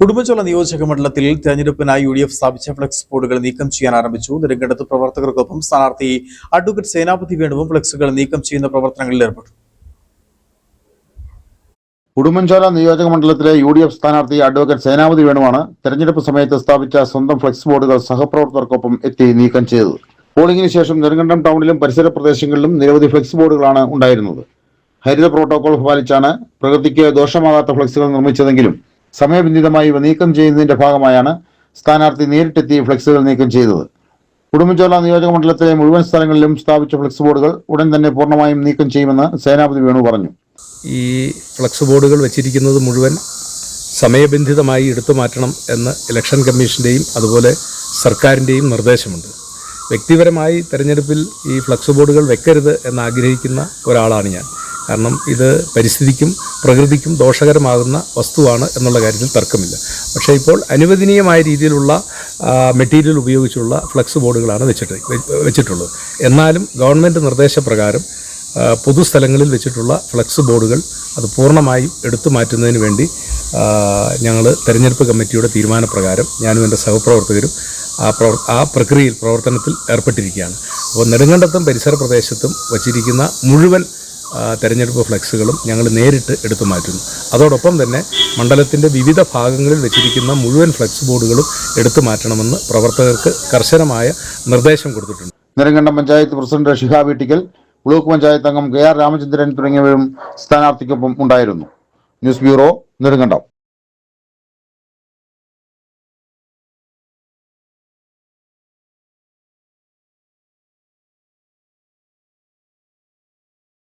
ഉടുമ്പൻചോല നിയോജക മണ്ഡലത്തിൽ തെരഞ്ഞെടുപ്പിനായി UDF സ്ഥാപിച്ച ഫ്ലെക്സ് ബോർഡുകൾ നീക്കം ചെയ്യാൻ ആരംഭിച്ചു. നെടുങ്കണ്ടത്ത് പ്രവർത്തകർക്കൊപ്പം സ്ഥാനാർത്ഥി അഡ്വക്കേറ്റ് സേനാപതി വേണുവും ഫ്ലെക്സുകൾ നീക്കം ചെയ്യുന്ന പ്രവർത്തനങ്ങളിൽ ഏർപ്പെട്ടു. ഉടുമ്പൻചോല നിയോജക മണ്ഡലത്തിലെ UDF സ്ഥാനാർത്ഥി അഡ്വക്കേറ്റ് സേനാപതി വേണുവാണ് തെരഞ്ഞെടുപ്പ് സമയത്ത് സ്ഥാപിച്ച സ്വന്തം ഫ്ലെക്സ് ബോർഡുകൾ സഹപ്രവർത്തകർക്കൊപ്പം എത്തി നീക്കം ചെയ്തത്. പോളിംഗിന് ശേഷം നെടുങ്കണ്ടം ടൗണിലും പരിസര പ്രദേശങ്ങളിലും നിരവധി ഫ്ലെക്സ് ബോർഡുകളാണ് ഉണ്ടായിരുന്നത്. ഹരിത പ്രോട്ടോകോൾ പാലിച്ചാണ് പ്രകൃതിക്ക് ദോഷമാകാത്ത ഫ്ലെക്സുകൾ നിർമ്മിച്ചതെങ്കിലും സമയബന്ധിതമായി ഇവ നീക്കം ചെയ്യുന്നതിന്റെ ഭാഗമായാണ് സ്ഥാനാർത്ഥി നേരിട്ടെത്തി ഫ്ലെക്സുകൾ നീക്കം ചെയ്തത്. ഉടുമ്പൻചോല നിയോജക മണ്ഡലത്തിലെ മുഴുവൻ സ്ഥലങ്ങളിലും സ്ഥാപിച്ച ഫ്ലെക്സ് ബോർഡുകൾ ഉടൻ തന്നെ പൂർണ്ണമായും നീക്കം ചെയ്യുമെന്ന് സേനാപതി വേണു പറഞ്ഞു. ഈ ഫ്ലെക്സ് ബോർഡുകൾ വെച്ചിരിക്കുന്നത് മുഴുവൻ സമയബന്ധിതമായി എടുത്തു മാറ്റണം എന്ന് ഇലക്ഷൻ കമ്മീഷൻ്റെയും അതുപോലെ സർക്കാരിൻ്റെയും നിർദ്ദേശമുണ്ട്. വ്യക്തിപരമായി തെരഞ്ഞെടുപ്പിൽ ഈ ഫ്ലെക്സ് ബോർഡുകൾ വെക്കരുത് എന്നാഗ്രഹിക്കുന്ന ഒരാളാണ് ഞാൻ. കാരണം ഇത് പരിസ്ഥിതിക്കും പ്രകൃതിക്കും ദോഷകരമാകുന്ന വസ്തുവാണ് എന്നുള്ള കാര്യത്തിൽ തർക്കമില്ല. പക്ഷേ ഇപ്പോൾ അനുവദനീയമായ രീതിയിലുള്ള മെറ്റീരിയൽ ഉപയോഗിച്ചുള്ള ഫ്ലെക്സ് ബോർഡുകളാണ് വെച്ചിട്ടുള്ളത്. എന്നാലും ഗവൺമെൻറ് നിർദ്ദേശപ്രകാരം പൊതുസ്ഥലങ്ങളിൽ വെച്ചിട്ടുള്ള ഫ്ലെക്സ് ബോർഡുകൾ അത് പൂർണ്ണമായും എടുത്തു മാറ്റുന്നതിന് വേണ്ടി ഞങ്ങൾ തെരഞ്ഞെടുപ്പ് കമ്മിറ്റിയുടെ തീരുമാനപ്രകാരം ഞാനും എൻ്റെ സഹപ്രവർത്തകരും ആ പ്രക്രിയയിൽ പ്രവർത്തനത്തിൽ ഏർപ്പെട്ടിരിക്കുകയാണ്. അപ്പോൾ നെടുങ്കണ്ടത്തും പരിസര പ്രദേശത്തും വച്ചിരിക്കുന്ന മുഴുവൻ തെരഞ്ഞെടുപ്പ് ഫ്ലെക്സുകളും ഞങ്ങൾ നേരിട്ട് എടുത്തു മാറ്റുന്നു. അതോടൊപ്പം തന്നെ മണ്ഡലത്തിൻ്റെ വിവിധ ഭാഗങ്ങളിൽ വെച്ചിരിക്കുന്ന മുഴുവൻ ഫ്ലെക്സ് ബോർഡുകളും എടുത്തു മാറ്റണമെന്ന് പ്രവർത്തകർക്ക് കർശനമായ നിർദ്ദേശം കൊടുത്തിട്ടുണ്ട്. നെടുങ്കണ്ടം പഞ്ചായത്ത് പ്രസിഡന്റ് ഷിഹാബ് വീട്ടിക്കൽ, ബ്ലോക്ക് പഞ്ചായത്ത് അംഗം KR രാമചന്ദ്രൻ തുടങ്ങിയവരും സ്ഥാനാർത്ഥിക്കൊപ്പം ഉണ്ടായിരുന്നു. News bureau, Nedumkandam.